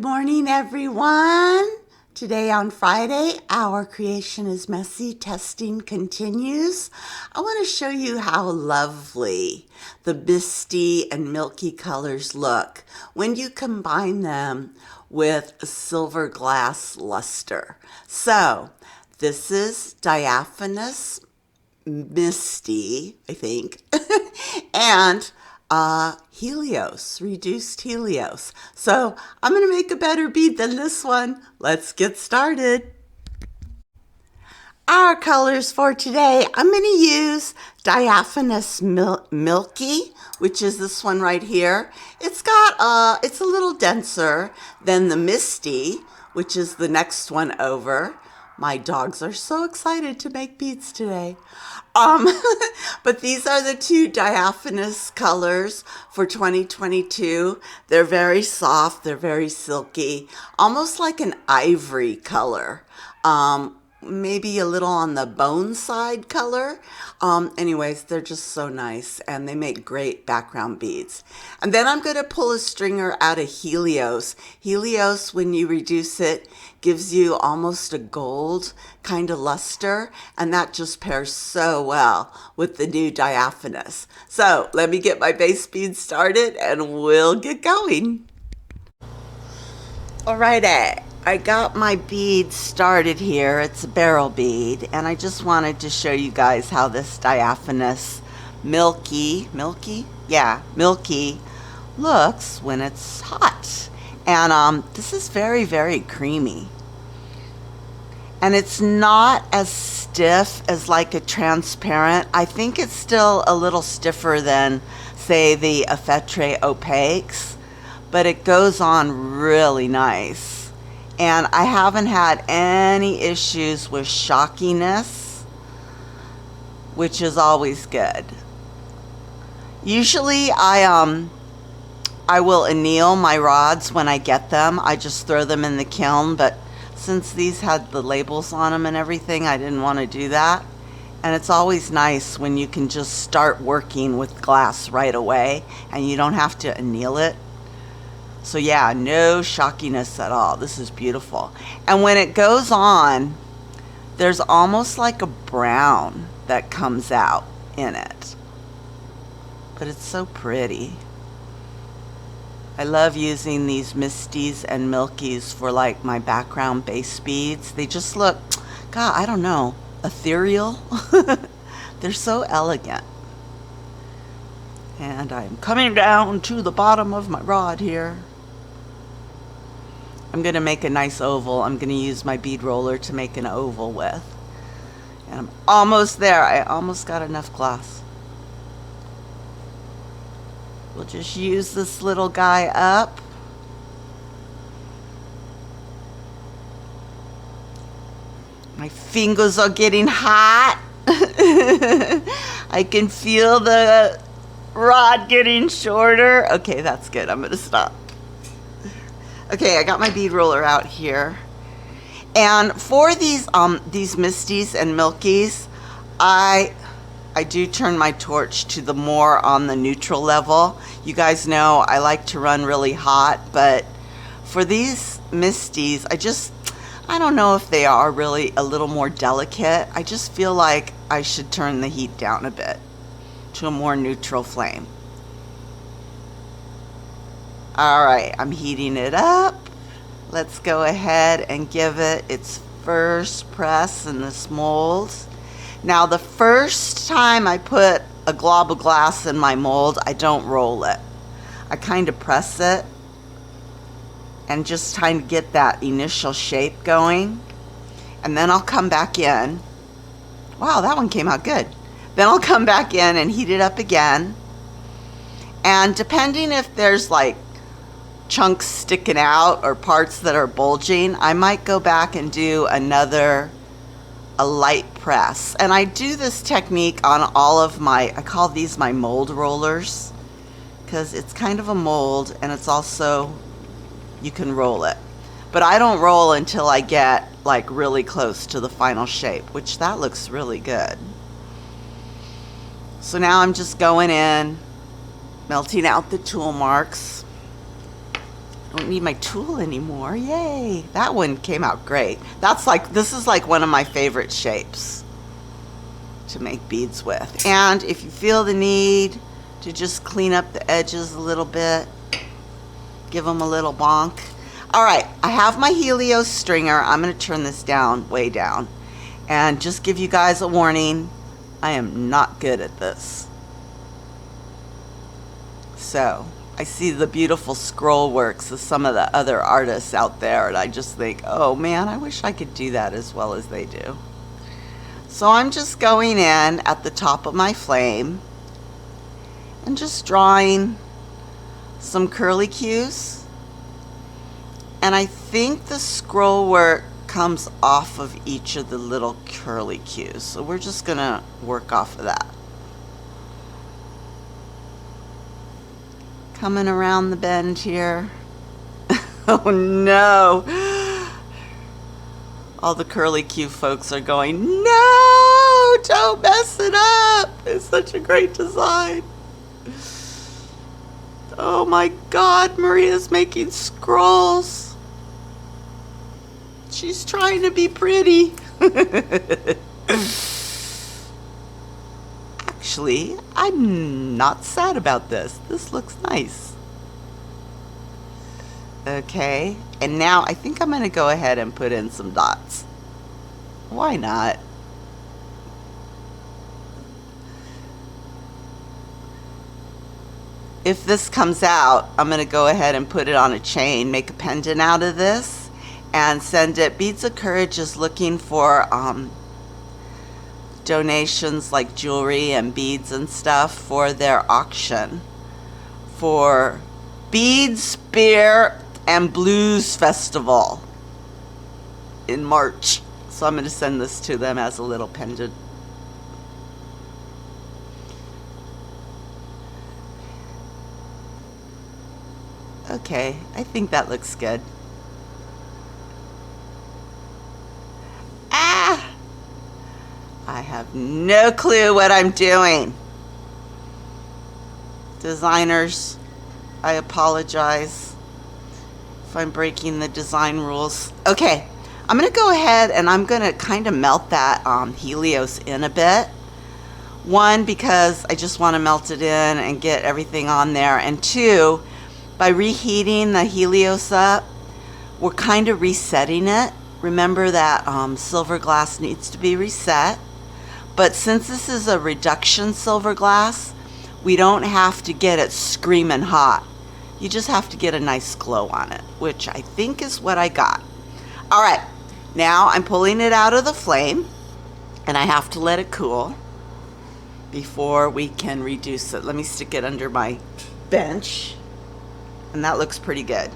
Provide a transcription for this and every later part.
morning, everyone. Today on Friday, our Creation is Messy testing continues. I want to show you how lovely the misty and milky colors look when you combine them with a silver glass luster. So this is Diaphanous Misty, I think, and Helios, reduced Helios. So I'm going to make a better bead than this one. Let's get started. Our colors for today, I'm going to use Diaphanous Milky, which is this one right here. It's a little denser than the Misty, which is the next one over. My dogs are so excited to make beads today. But these are the two diaphanous colors for 2022. They're very soft, they're very silky, almost like an ivory color. Maybe a little on the bone side color. Anyways, they're just so nice and they make great background beads. And then I'm going to pull a stringer out of Helios. Helios, when you reduce it, gives you almost a gold kind of luster, and that just pairs so well with the new diaphanous. So let me get my base bead started and we'll get going. Alrighty. I got my bead started here. It's a barrel bead, and I just wanted to show you guys how this Diaphanous Milky looks when it's hot. And this is very, very creamy. And it's not as stiff as like a transparent. I think it's still a little stiffer than, say, the Effetre Opaques, but it goes on really nice. And I haven't had any issues with shockiness, which is always good. Usually I will anneal my rods when I get them. I just throw them in the kiln, but since these had the labels on them and everything, I didn't want to do that. And it's always nice when you can just start working with glass right away and you don't have to anneal it. So yeah, no shockiness at all. This is beautiful. And when it goes on, there's almost like a brown that comes out in it. But it's so pretty. I love using these Misties and Milkies for like my background base beads. They just look, God, I don't know, ethereal. They're so elegant. And I'm coming down to the bottom of my rod here. I'm going to make a nice oval. I'm going to use my bead roller to make an oval with. And I'm almost there. I almost got enough glass. We'll just use this little guy up. My fingers are getting hot. I can feel the rod getting shorter. Okay, that's good. I'm going to stop. Okay, I got my bead roller out here. And for these Misties and Milkies, I do turn my torch to the more on the neutral level. You guys know I like to run really hot, but for these Misties, I don't know if they are really a little more delicate. I just feel like I should turn the heat down a bit to a more neutral flame. All right, I'm heating it up. Let's go ahead and give it its first press in this mold. Now, the first time I put a glob of glass in my mold, I don't roll it. I kind of press it and just trying to get that initial shape going. And then I'll come back in. Wow, that one came out good. Then I'll come back in and heat it up again. And depending if there's like chunks sticking out or parts that are bulging, I might go back and do a light press. And I do this technique on all of I call these my mold rollers, because it's kind of a mold and it's also, you can roll it. But I don't roll until I get like really close to the final shape, which that looks really good. So now I'm just going in, melting out the tool marks Don't need my tool anymore. Yay. That one came out great. This is like one of my favorite shapes to make beads with. And if you feel the need to just clean up the edges a little bit, give them a little bonk. All right, I have my Helios stringer. I'm going to turn this down, way down, and just give you guys a warning. I am not good at this. So I see the beautiful scroll works of some of the other artists out there, and I just think, oh man, I wish I could do that as well as they do. So I'm just going in at the top of my flame and just drawing some curly cues. And I think the scroll work comes off of each of the little curly cues. So we're just going to work off of that. Coming around the bend here. Oh no. All the curly cue folks are going, no, don't mess it up. It's such a great design. Oh my God, Maria's making scrolls. She's trying to be pretty. Actually, I'm not sad about this. This looks nice. Okay, and now I think I'm going to go ahead and put in some dots. Why not? If this comes out, I'm going to go ahead and put it on a chain, make a pendant out of this, and send it. Beads of Courage is looking for donations like jewelry and beads and stuff for their auction for Beads, Beer, and Blues Festival in March. So I'm going to send this to them as a little pendant. Okay, I think that looks good. Ah! I have no clue what I'm doing. Designers, I apologize if I'm breaking the design rules. Okay, I'm going to go ahead and I'm going to kind of melt that Helios in a bit. One, because I just want to melt it in and get everything on there. And two, by reheating the Helios up, we're kind of resetting it. Remember that silver glass needs to be reset. But since this is a reduction silver glass, we don't have to get it screaming hot. You just have to get a nice glow on it, which I think is what I got. All right, now I'm pulling it out of the flame, and I have to let it cool before we can reduce it. Let me stick it under my bench, and that looks pretty good.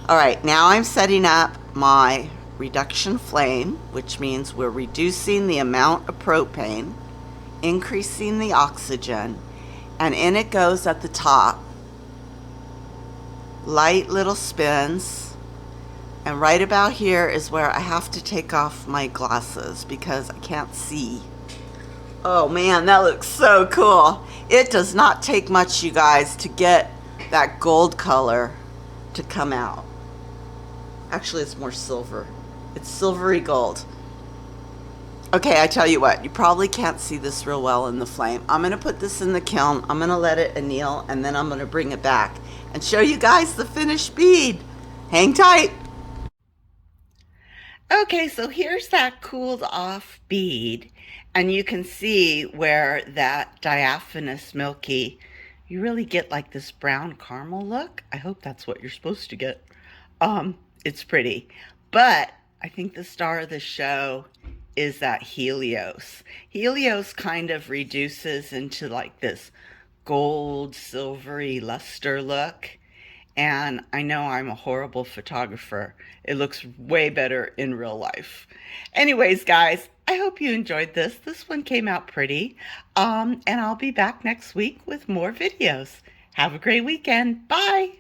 All right, now I'm setting up my reduction flame, which means we're reducing the amount of propane, increasing the oxygen, and in it goes at the top. Light little spins, and right about here is where I have to take off my glasses because I can't see. Oh man, that looks so cool. It does not take much, you guys, to get that gold color to come out. Actually, it's more silver. It's silvery gold. Okay, I tell you what, you probably can't see this real well in the flame. I'm going to put this in the kiln. I'm going to let it anneal, and then I'm going to bring it back and show you guys the finished bead. Hang tight. Okay, so here's that cooled off bead, and you can see where that Diaphanous Milky, you really get like this brown caramel look. I hope that's what you're supposed to get. It's pretty, but I think the star of the show is that Helios. Helios kind of reduces into like this gold, silvery luster look. And I know I'm a horrible photographer. It looks way better in real life. Anyways, guys, I hope you enjoyed this. This one came out pretty. And I'll be back next week with more videos. Have a great weekend. Bye.